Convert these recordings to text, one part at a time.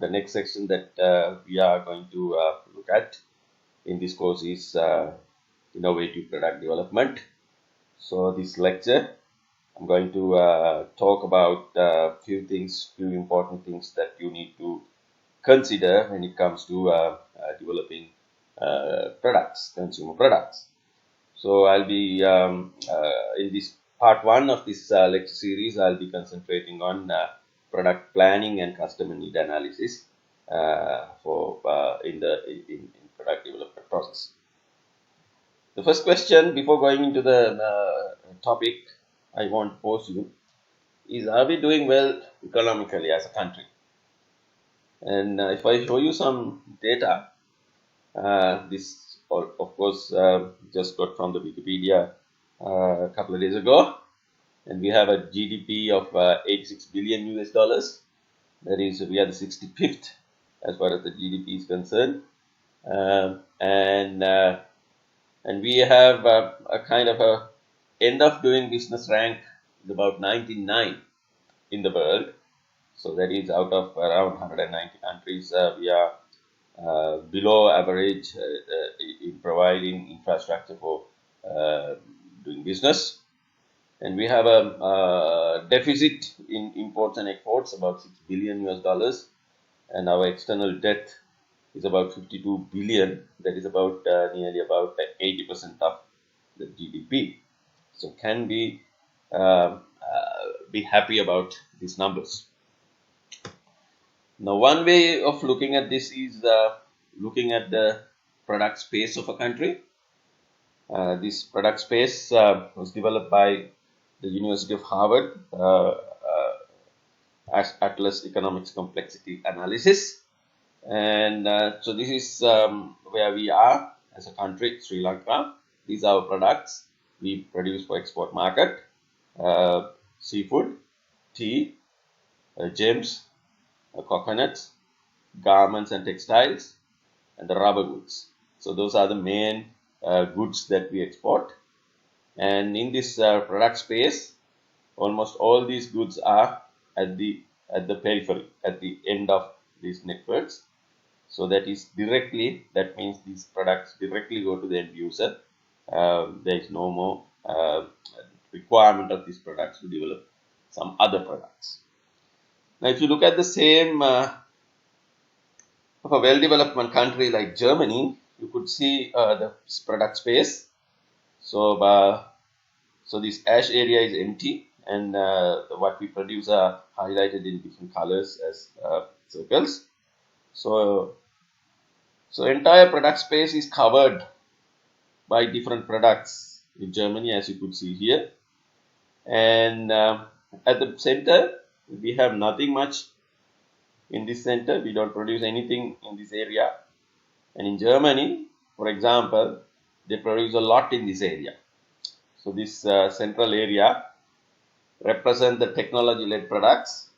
The next section that we are going to look at in this course is innovative product development. So this lecture, I'm going to talk about a few things, few important things that you need to consider when it comes to developing products, consumer products. So I'll be in this part one of this lecture series, I'll be concentrating on product planning and customer need analysis in product development process. The first question before going into the topic I want to pose you is, are we doing well economically as a country? And if I show you some data, this of course just got from the Wikipedia a couple of days ago, and we have a GDP of 86 billion US dollars. That is, we are the 65th as far as the GDP is concerned, and we have a kind of a end of doing business rank is about 99 in the world. So that is, out of around 190 countries, we are below average in providing infrastructure for doing business. And we have a deficit in imports and exports, about 6 billion US dollars. And our external debt is about 52 billion. That is about nearly about 80% of the GDP. So can we be happy about these numbers? Now, one way of looking at this is looking at the product space of a country. This product space was developed by the University of Harvard as Atlas Economics Complexity Analysis. And so this is where we are as a country, Sri Lanka. These are our products we produce for export market: seafood, tea, gems, coconuts, garments and textiles, and the rubber goods. So those are the main goods that we export. And in this product space, almost all these goods are at the periphery, at the end of these networks. So that is directly, that means these products directly go to the end user. There is no more requirement of these products to develop some other products. Now, if you look at the same of a well-developed country like Germany, you could see the product space. So, so this ash area is empty, and what we produce are highlighted in different colors as circles. So entire product space is covered by different products in Germany, as you could see here. And at the center, we have nothing much in this center. We don't produce anything in this area. And in Germany, for example, they produce a lot in this area. So this central area represents the technology-led products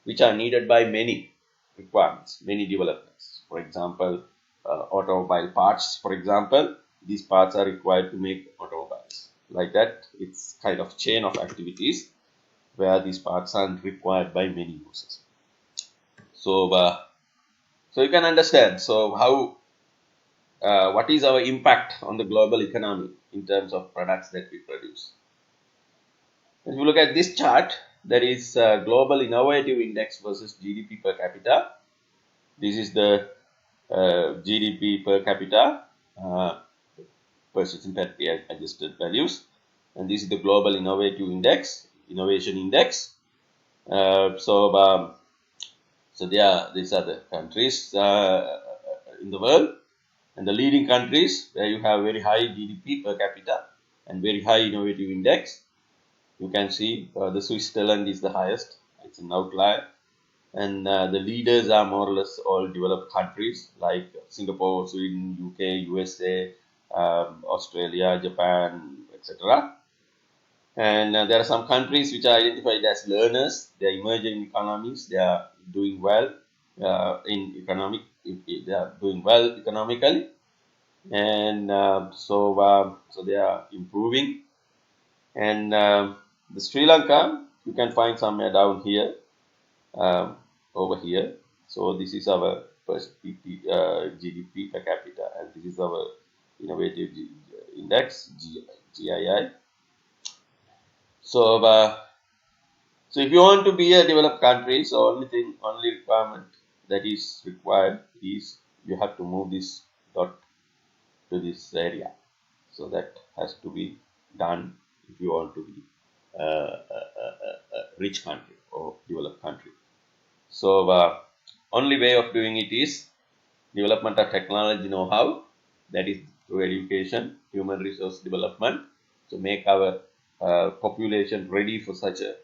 which are needed by many requirements, many developments. For example, automobile parts, for example, these parts are required to make automobiles. Like that, it's kind of chain of activities where these parts are required by many users. So, so you can understand. So how what is our impact on the global economy in terms of products that we produce? If you look at this chart, that is Global Innovative Index versus GDP per capita. This is the GDP per capita, Persistent per adjusted values, and this is the Global Innovative Index, Innovation Index. So these are the countries in the world, and the leading countries where you have very high GDP per capita and very high innovative index. You can see the Switzerland is the highest. It's an outlier. And the leaders are more or less all developed countries like Singapore, Sweden, UK, USA, Australia, Japan, etc. And there are some countries which are identified as learners. They are emerging economies. They are doing well They are doing well economically, and so they are improving. And the Sri Lanka, you can find somewhere down here, over here. So this is our first GDP per capita, and this is our innovative index GII. So if you want to be a developed country, so only requirement that is required is you have to move this dot to this area. So that has to be done if you want to be a rich country or developed country. So only way of doing it is development of technology know-how, that is through education, human resource development, to make our population ready for such a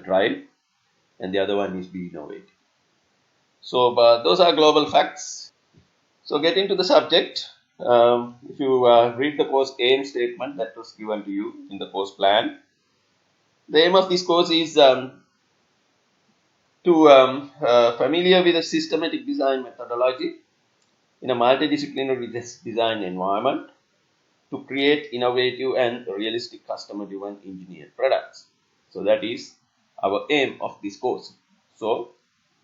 drive, and the other one is be innovative. So those are global facts. So getting to the subject, if you read the course aim statement that was given to you in the course plan, the aim of this course is to familiar with a systematic design methodology in a multidisciplinary design environment to create innovative and realistic customer-driven engineered products. So that is our aim of this course. So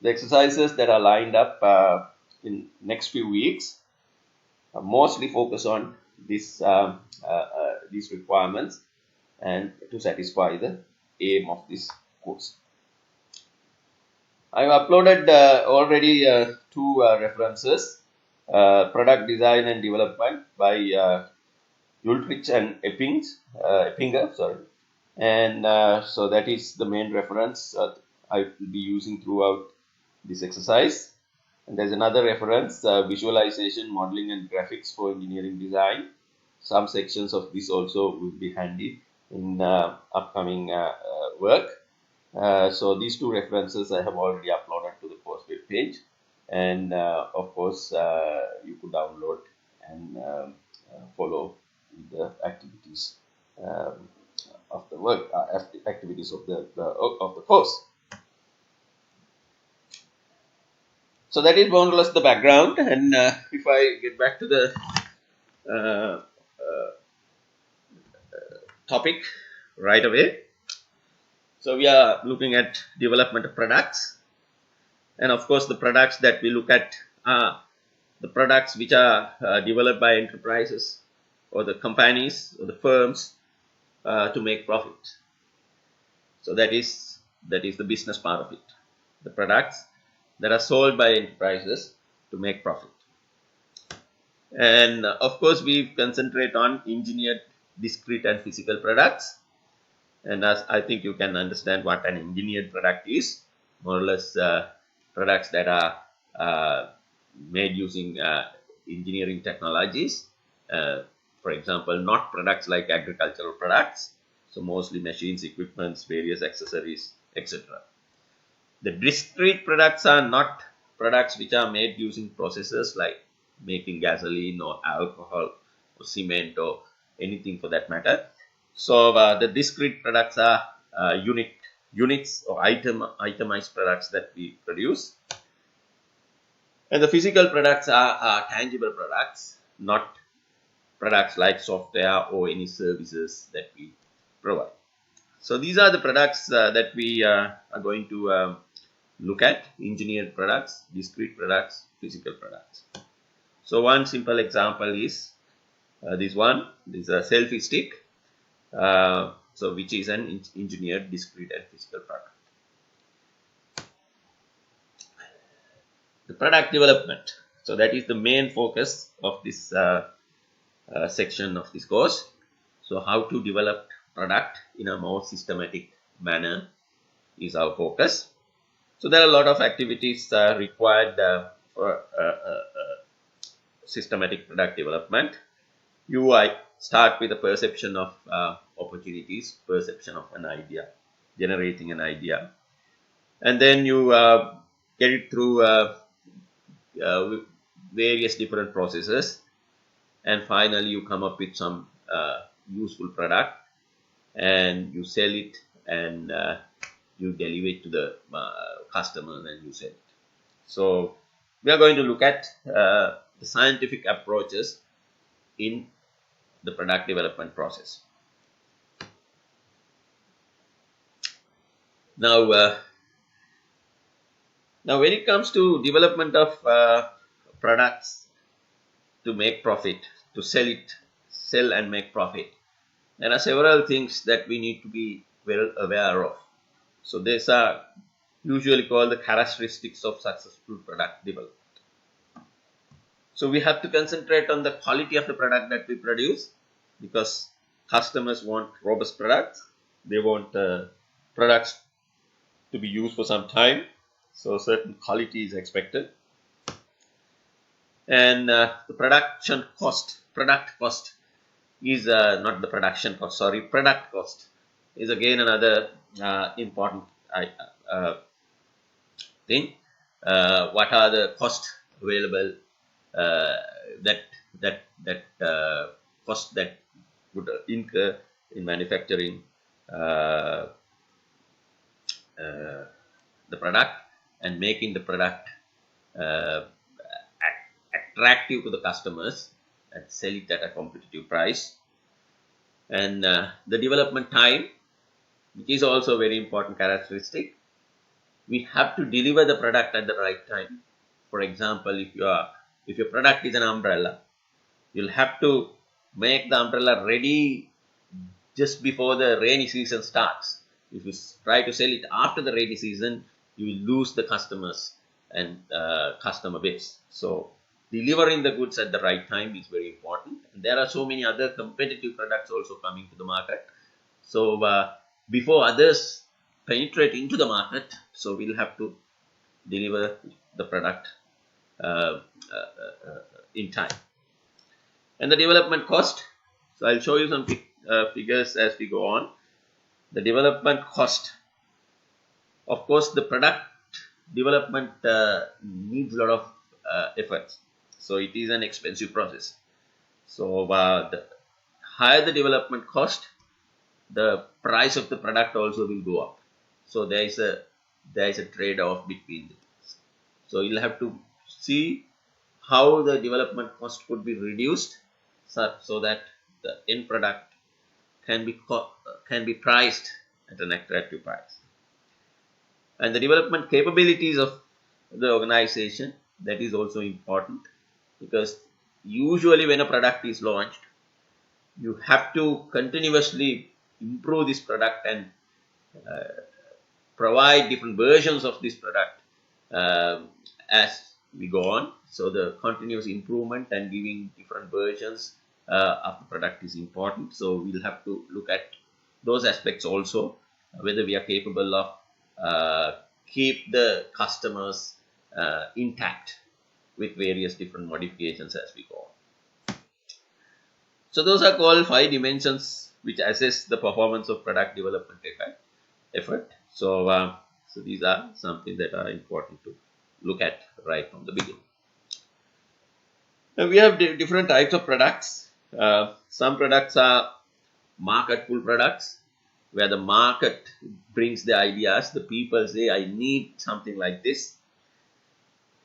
the exercises that are lined up in next few weeks are mostly focus on these requirements and to satisfy the aim of this course. I have uploaded already two references, product design and development by Ulrich and Eppinger, sorry. And so that is the main reference I will be using throughout this exercise. And there's another reference, visualization, modeling and graphics for engineering design. Some sections of this also will be handy in upcoming work. So these two references I have already uploaded to the course web page, and of course you could download and follow the activities of the work, activities of the course. So that is more or less the background, and if I get back to the topic right away. So we are looking at development of products, and of course the products that we look at are the products which are developed by enterprises or the companies or the firms to make profit. So that is the business part of it. The products that are sold by enterprises to make profit. And of course we concentrate on engineered, discrete and physical products. And as I think you can understand what an engineered product is, more or less products that are made using engineering technologies. For example, not products like agricultural products, so mostly machines, equipments, various accessories, etc. The discrete products are not products which are made using processes like making gasoline or alcohol or cement or anything for that matter. So the discrete products are units or itemized products that we produce. And the physical products are tangible products, not products like software or any services that we provide. So these are the products that we are going to look at: engineered products, discrete products, physical products. So one simple example is this one. This is a selfie stick. So which is an engineered, discrete and physical product. The product development. So that is the main focus of this section of this course. So how to develop product in a more systematic manner is our focus. So there are a lot of activities required for systematic product development. You start with the perception of opportunities, perception of an idea, generating an idea, and then you get it through various different processes, and finally you come up with some useful product and you sell it, and you deliver it to the customer and you sell it. So we are going to look at the scientific approaches in the product development process. Now Now, when it comes to development of products to make profit, to sell and make profit, there are several things that we need to be well aware of. So, these are usually called the characteristics of successful product development. So, we have to concentrate on the quality of the product that we produce, because customers want robust products. They want products to be used for some time. So, certain quality is expected. And the product cost is not the production cost, sorry, product cost is again another important thing. What are the costs available, uh, that cost that would incur in manufacturing uh, the product and making the product uh, attractive to the customers and sell it at a competitive price. And the development time, which is also a very important characteristic. We have to deliver the product at the right time. For example, if your product is an umbrella, you'll have to make the umbrella ready just before the rainy season starts. If you try to sell it after the rainy season, you will lose the customers and customer base. So, delivering the goods at the right time is very important. And there are so many other competitive products also coming to the market. So, before others penetrate into the market, so we'll have to deliver the product uh, in time. And the development cost. So, I'll show you some figures as we go on. The development cost. Of course, the product development needs a lot of efforts. So, it is an expensive process. So, the higher the development cost, the price of the product also will go up. So, there is a trade-off between these. So, you'll have to see how the development cost could be reduced so that the end product can be priced at an attractive price. And the development capabilities of the organization, that is also important, because usually when a product is launched, you have to continuously improve this product and provide different versions of this product as we go on. So, the continuous improvement and giving different versions of the product is important. So, we'll have to look at those aspects also, whether we are capable of keep the customers intact with various different modifications as we go on. So, those are called 5 dimensions which assess the performance of product development effort. So, so these are something that are important to look at right from the beginning. Now, we have different types of products. Some products are market pull products, where the market brings the ideas. The people say, I need something like this.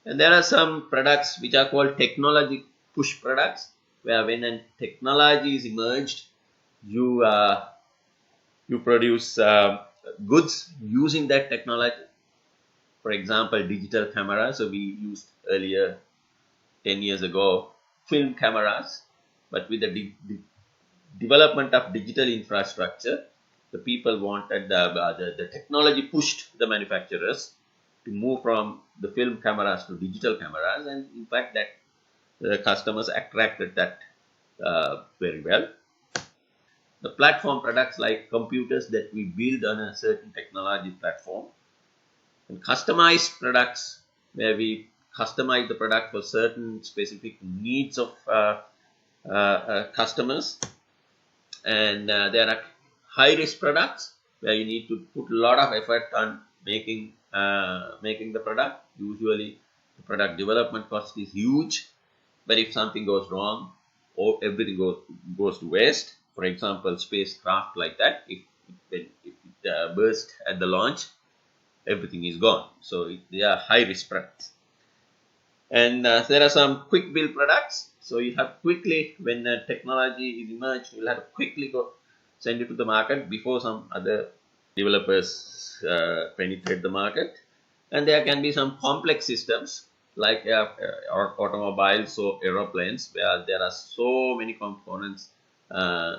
And there are some products which are called technology push products, where when a technology is emerged, you produce goods using that technology. For example, digital cameras. So, we used earlier 10 years ago film cameras, but with the development of digital infrastructure, the people wanted the technology pushed the manufacturers to move from the film cameras to digital cameras, and in fact that the customers attracted that very well. The platform products like computers that we build on a certain technology platform, and customized products where we customize the product for certain specific needs of customers. And there are high risk products where you need to put a lot of effort on making the product. Usually the product development cost is huge, but if something goes wrong, or everything goes to waste. For example, spacecraft like that, if it burst at the launch, everything is gone. So, they are high risk products. And there are some quick build products. So, you have quickly, when technology is emerged, you'll have to quickly go send it to the market before some other developers penetrate the market. And there can be some complex systems like or automobiles or aeroplanes where there are so many components uh,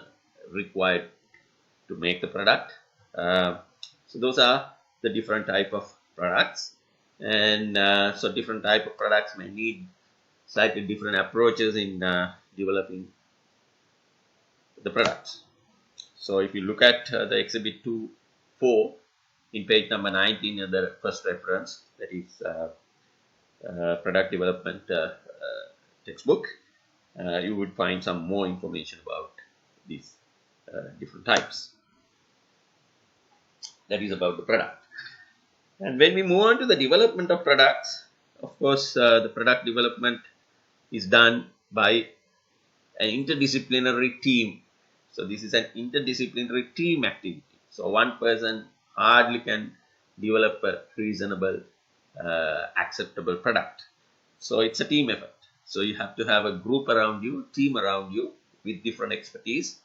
required to make the product. Uh, so those are the different type of products, and so different type of products may need slightly different approaches in developing the products. So if you look at the exhibit 2.4 in page number 19 in the first reference, that is product development textbook, you would find some more information about these different types. That is about the product. And when we move on to the development of products, of course, the product development is done by an interdisciplinary team. So this is an interdisciplinary team activity. So one person hardly can develop a reasonable, acceptable product. So it's a team effort. So you have to have a group around you, team around you with different expertise,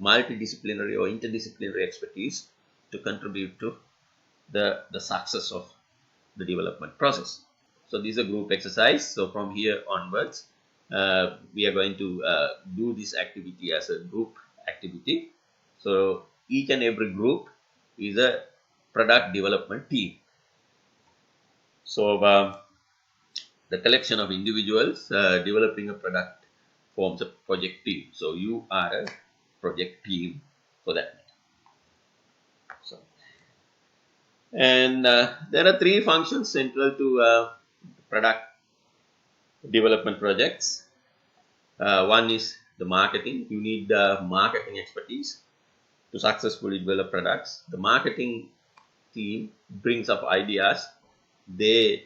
multidisciplinary or interdisciplinary expertise to contribute to the success of the development process. So this is a group exercise. So from here onwards, we are going to do this activity as a group activity. So each and every group is a product development team. So the collection of individuals developing a product forms a project team. So you are a project team for that. So, and there are three functions central to product development projects. One is the marketing. You need the marketing expertise to successfully develop products. The marketing team brings up ideas. They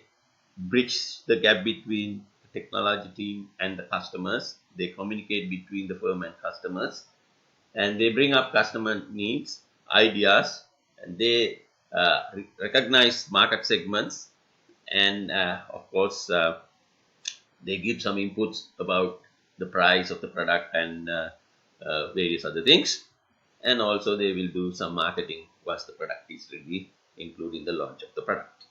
bridge the gap between the technology team and the customers. They communicate between the firm and customers, and they bring up customer needs, ideas, and they recognize market segments, and of course they give some inputs about the price of the product and various other things, and also they will do some marketing once the product is ready, including the launch of the product.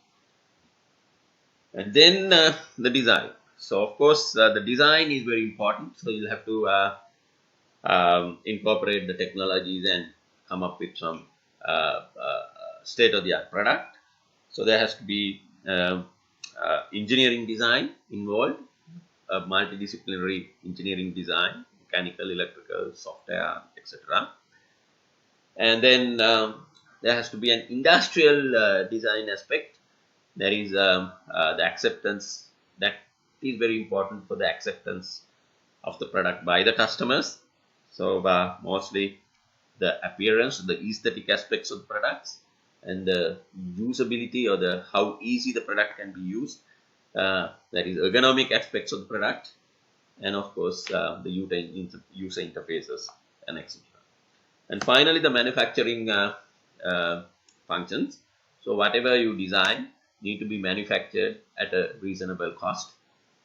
And then the design. So of course the design is very important. So you'll have to incorporate the technologies and come up with some state-of-the-art product. So there has to be engineering design involved, multidisciplinary engineering design, mechanical, electrical, software, etc. And then there has to be an industrial design aspect. There is the acceptance. That is very important for the acceptance of the product by the customers. So mostly the appearance, the aesthetic aspects of the products, and the usability or the how easy the product can be used. That is ergonomic aspects of the product, and of course the user interfaces and etc. And finally the manufacturing functions. So whatever you design need to be manufactured at a reasonable cost,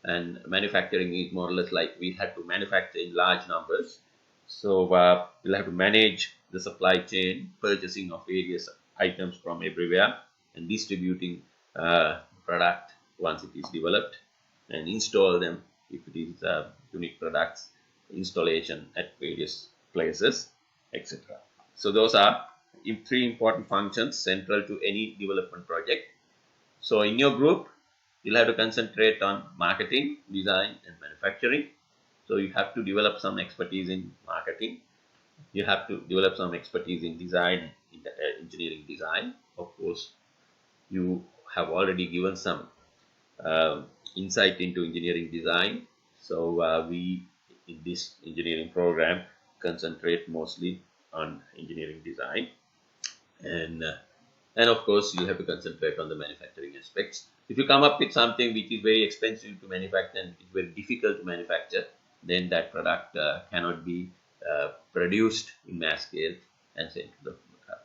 and manufacturing is more or less like we had to manufacture in large numbers. So we'll have to manage the supply chain, purchasing of various items from everywhere, and distributing product once it is developed, and install them if it is unique products, installation at various places, etc. So those are three important functions central to any development project. So in your group, you'll have to concentrate on marketing, design, and manufacturing. So you have to develop some expertise in marketing. You have to develop some expertise in design, in the, engineering design. Of course, you have already given some insight into engineering design. So we, in this engineering program, concentrate mostly on engineering design. And of course, you have to concentrate on the manufacturing aspects. If you come up with something which is very expensive to manufacture and it's very difficult to manufacture, then that product cannot be produced in mass scale and sent to the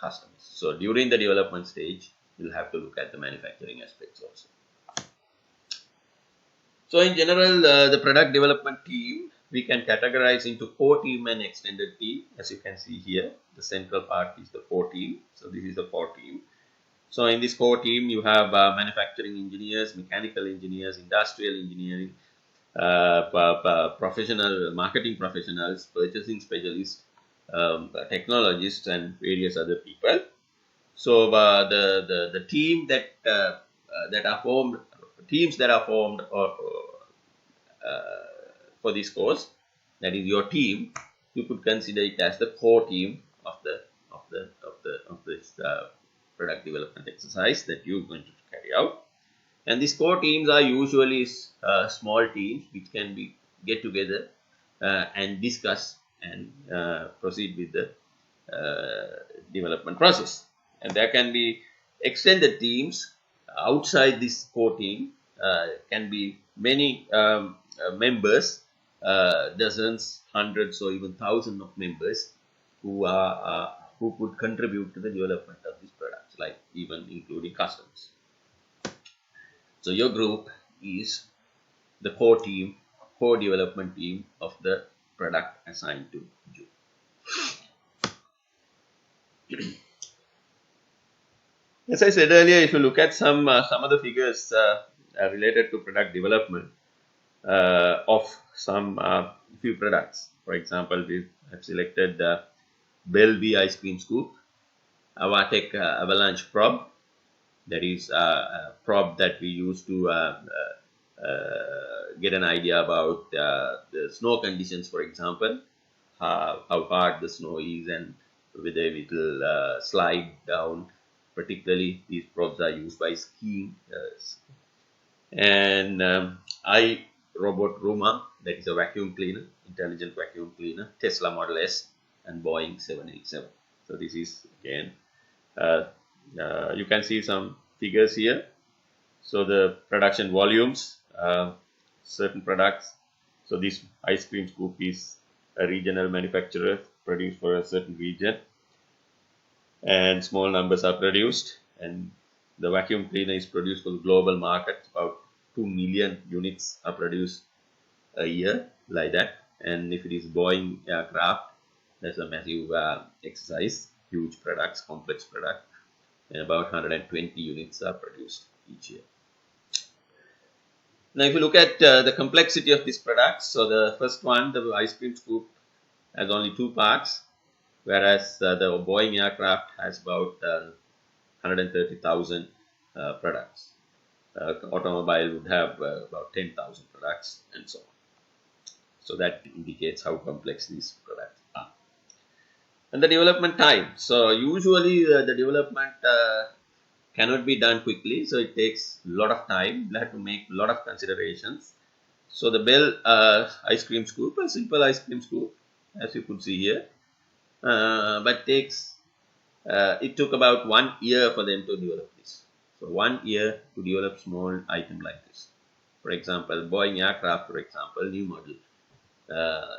customers. So during the development stage, you'll have to look at the manufacturing aspects also. So in general, the product development team, we can categorize into core team and extended team. As you can see here, the central part is the core team. So this is the core team. So in this core team, you have manufacturing engineers, mechanical engineers, industrial engineering, professional marketing professionals, purchasing specialists, technologists, and various other people. So the team that are formed, teams that are formed for this course, that is your team, you could consider it as the core team of this product development exercise that you're going to carry out. And these core teams are usually small teams which can be get together and discuss and proceed with the development process. And there can be extended teams outside this core team, can be many members, dozens, hundreds, or even thousands of members who could contribute to the development of these products, like even including customers. So your group is the core team, core development team of the product assigned to you. As I said earlier, if you look at some of the figures related to product development of some few products, for example, we have selected Bellevue ice cream scoop, Avatec avalanche probe, that is a probe that we use to get an idea about the snow conditions, for example, how hard the snow is and whether it will slide down. Particularly, these probes are used by skiing. And iRobot Roomba, that is a vacuum cleaner, intelligent vacuum cleaner, Tesla Model S, and Boeing 787. So this is again, you can see some figures here. So the production volumes, certain products. So this ice cream scoop is a regional manufacturer produced for a certain region, and small numbers are produced. And the vacuum cleaner is produced for the global market. About 2 million units are produced a year, like that. And if it is Boeing aircraft, that's a massive exercise, huge products, complex product, and about 120 units are produced each year. Now, if you look at the complexity of these products, so the first one, the ice cream scoop, has only 2 parts, whereas the Boeing aircraft has about 130,000 products. Automobile would have about 10,000 products, and so on. So that indicates how complex these products are. And the development time. So usually the development cannot be done quickly, so it takes a lot of time. You have to make a lot of considerations. So the Bell ice cream scoop, a simple ice cream scoop, as you could see here, but it took about 1 year for them to develop this. So 1 year to develop small item like this. For example, Boeing aircraft, for example, new model,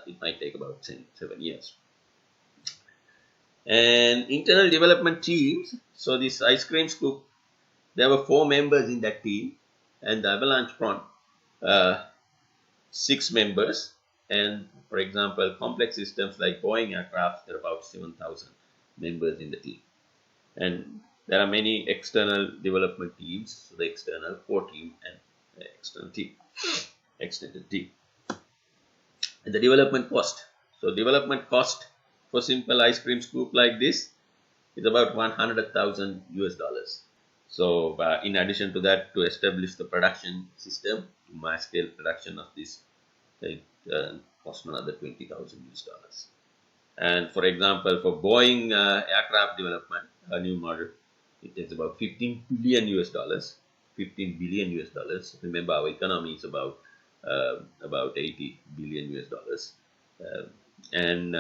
it might take about 7 years. And internal development teams. So this ice cream scoop, there were 4 members in that team, and the avalanche prawn, 6 members. And for example, complex systems like Boeing aircraft, there are about 7,000 members in the team. And there are many external development teams, so the external core team and the external team, extended team. And the development cost. So development cost for simple ice cream scoop like this is about $100,000 US. So in addition to that, to establish the production system, to mass scale production of this, it cost another $20,000 US. And for example, for Boeing aircraft development, a new model, it takes about $15 billion US. $15 billion US. Remember, our economy is about $80 billion US. And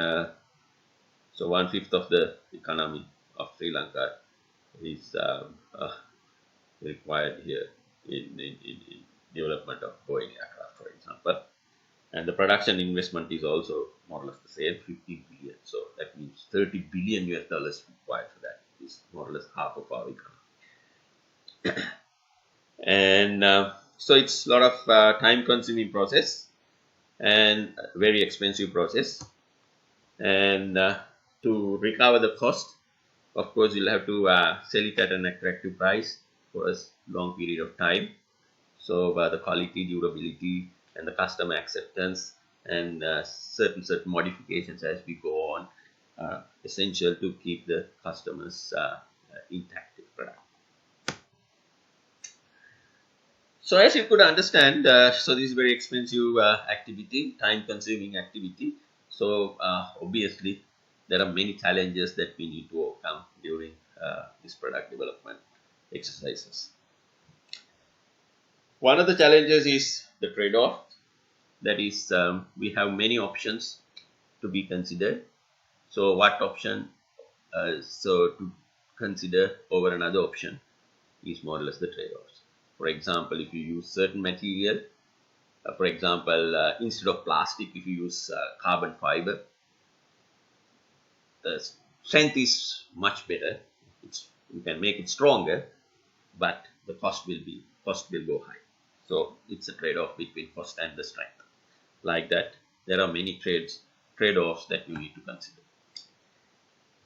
so 1/5 of the economy of Sri Lanka is required here in development of Boeing aircraft, for example. And the production investment is also more or less the same, 50 billion. So that means $30 billion US required for that. It's more or less half of our economy. And so it's a lot of time-consuming process and very expensive process. And to recover the cost, Of course, you'll have to sell it at an attractive price for a long period of time. So the quality, durability, and the customer acceptance, and certain modifications as we go on are essential to keep the customers intact with product. So as you could understand, so this is very expensive activity, time-consuming activity. So obviously, there are many challenges that we need to overcome during this product development exercises. One of the challenges is the trade-off. That is, we have many options to be considered. So what option to consider over another option is more or less the trade-offs. For example, if you use certain material, for example, instead of plastic, if you use carbon fiber, the strength is much better. You can make it stronger, but the cost will go high. So it's a trade-off between cost and the strength. Like that, there are many trade-offs that you need to consider.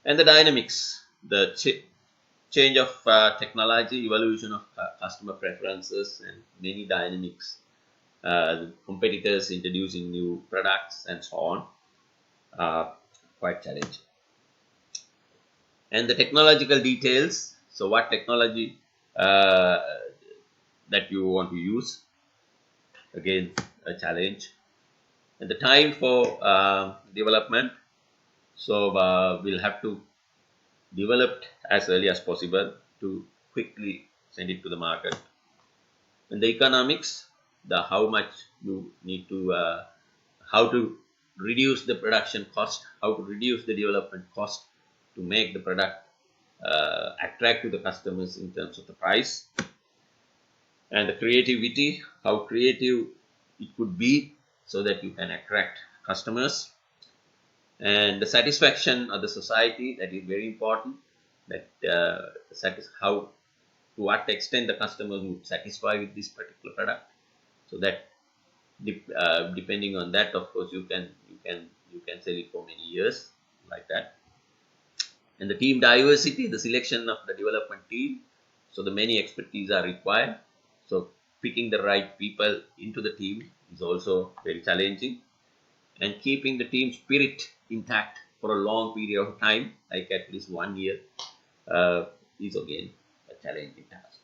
And the dynamics, the change of technology, evolution of customer preferences, and many dynamics, competitors introducing new products and so on, are quite challenging. And the technological details, so what technology that you want to use, again a challenge. And the time for development, so we'll have to develop as early as possible to quickly send it to the market. And the economics, the how much you need to how to reduce the production cost, how to reduce the development cost to make the product attract to the customers in terms of the price. And the creativity, how creative it could be so that you can attract customers. And the satisfaction of the society, that is very important, that how to what extent the customers would satisfy with this particular product. So that depending on that, of course, you can sell it for many years like that. And the team diversity, the selection of the development team, so the many expertise are required. So picking the right people into the team is also very challenging, and keeping the team spirit intact for a long period of time, like at least 1 year, is again a challenging task.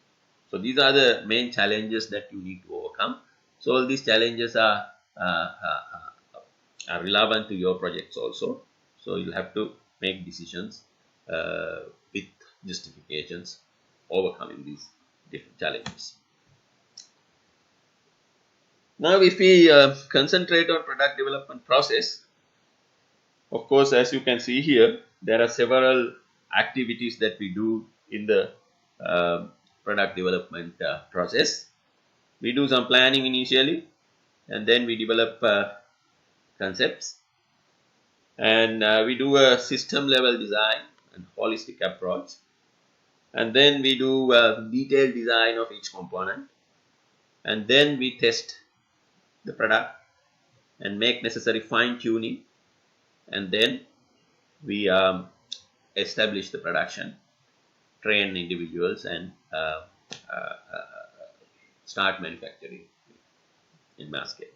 So these are the main challenges that you need to overcome. So all these challenges are relevant to your projects also. So you'll have to make decisions with justifications overcoming these different challenges. Now, if we concentrate on product development process, of course, as you can see here, there are several activities that we do in the product development process. We do some planning initially, and then we develop concepts, and we do a system level design and holistic approach, and then we do a detailed design of each component, and then we test the product and make necessary fine tuning, and then we establish the production, train individuals, and start manufacturing in mass scale.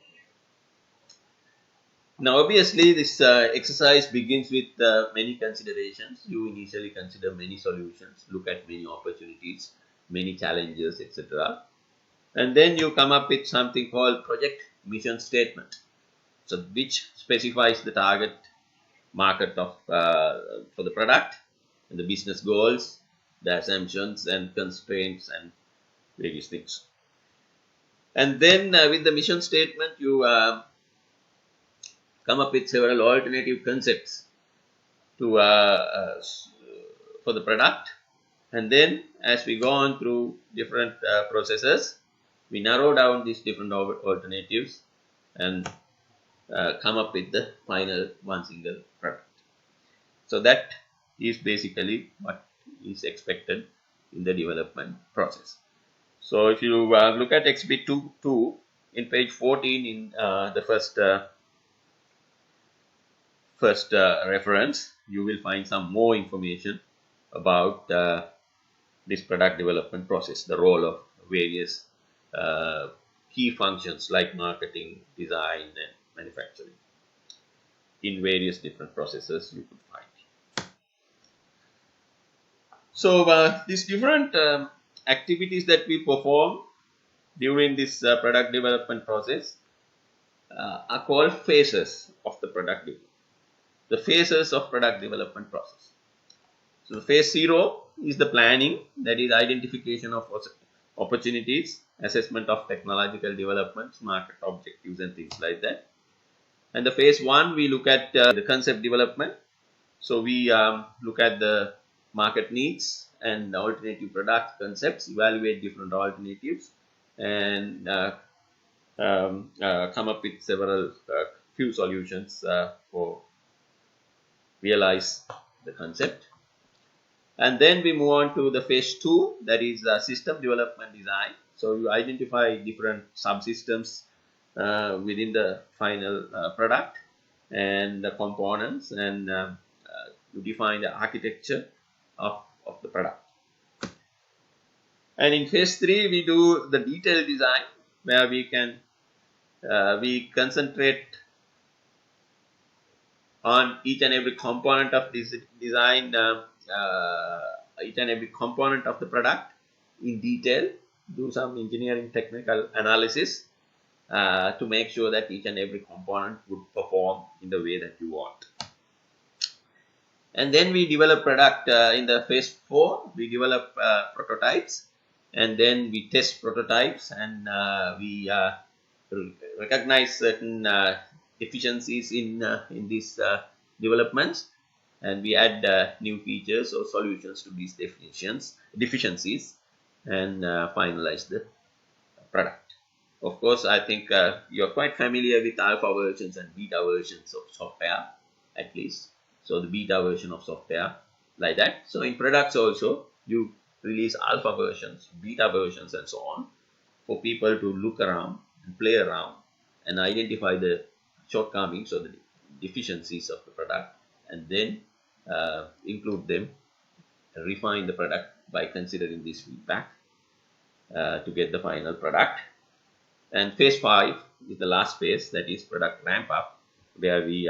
Now, obviously, this exercise begins with many considerations. You initially consider many solutions, look at many opportunities, many challenges, etc. And then you come up with something called project mission statement, so which specifies the target market of for the product, and the business goals, the assumptions and constraints, and various things. And then with the mission statement, you come up with several alternative concepts to for the product. And then as we go on through different processes, we narrow down these different alternatives and come up with the final one single product. So that is basically what is expected in the development process. So if you look at exhibit 2 in page 14 in the first reference, you will find some more information about this product development process, the role of various key functions like marketing, design, and manufacturing in various different processes you could find. So these different activities that we perform during this product development process are called phases of the product development. The phases of product development process. So phase 0 is the planning, that is identification of opportunities, assessment of technological developments, market objectives and things like that. And the phase 1 we look at the concept development. So we look at the market needs and alternative product concepts, evaluate different alternatives, and come up with several few solutions for realize the concept. And then we move on to the phase 2, that is system development design. So you identify different subsystems within the final product and the components, and you define the architecture of the product. And in phase 3 we do the detailed design, where we can we concentrate on each and every component of this design, each and every component of the product in detail, do some engineering technical analysis to make sure that each and every component would perform in the way that you want. And then we develop product in the phase 4, we develop prototypes, and then we test prototypes, and we recognize certain deficiencies in these developments, and we add new features or solutions to these deficiencies, and finalize the product. Of course, I think you're quite familiar with alpha versions and beta versions of software, at least. So the beta version of software, like that. So in products also, you release alpha versions, beta versions, and so on, for people to look around and play around and identify the shortcomings or the deficiencies of the product, and then include them, refine the product by considering this feedback to get the final product. And phase 5 is the last phase, that is product ramp up, where we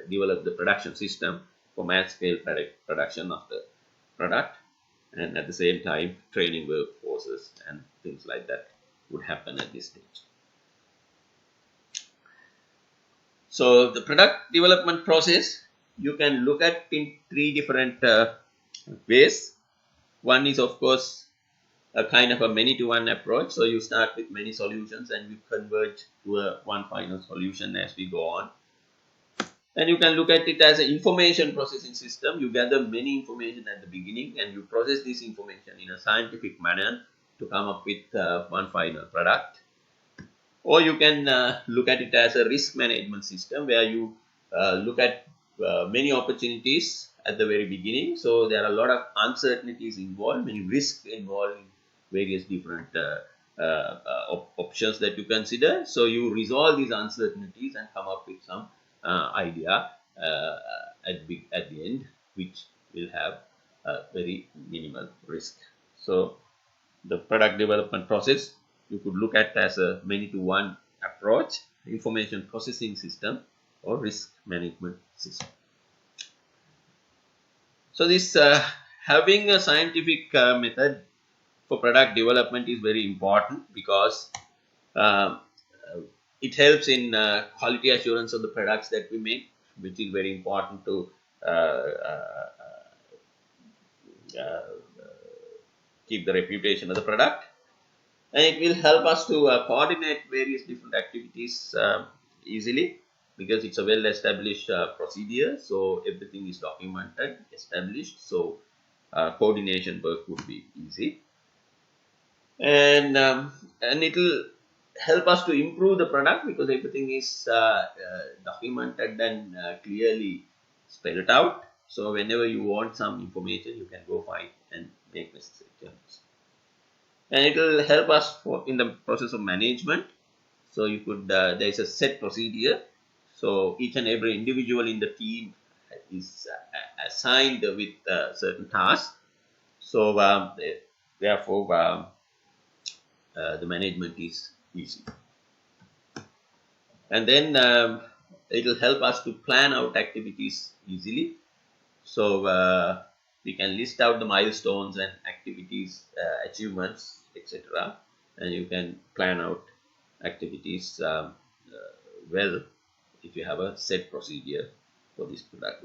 develop the production system for mass scale production of the product, and at the same time training workforces and things like that would happen at this stage. So the product development process you can look at in 3 different ways. One is, of course, a kind of a many-to-one approach. So you start with many solutions and you converge to one final solution as we go on. And you can look at it as an information processing system. You gather many information at the beginning and you process this information in a scientific manner to come up with one final product. Or you can look at it as a risk management system, where you look at many opportunities at the very beginning. So there are a lot of uncertainties involved, many risks involved in various different options that you consider. So you resolve these uncertainties and come up with some idea at the end, which will have a very minimal risk. So the product development process you could look at as a many-to-one approach, information processing system, or risk management system. So this having a scientific method for product development is very important, because it helps in quality assurance of the products that we make, which is very important to keep the reputation of the product. And it will help us to coordinate various different activities easily, because it's a well-established procedure. So everything is documented, established. So coordination work would be easy, and it will help us to improve the product, because everything is documented and clearly spelled out. So whenever you want some information, you can go find and make necessary changes. And it will help us in the process of management. So you could there is a set procedure. So each and every individual in the team is assigned with certain tasks. So therefore, the management is easy. And then it will help us to plan out activities easily. So we can list out the milestones and activities, achievements, etc. And you can plan out activities well if you have a set procedure for this product.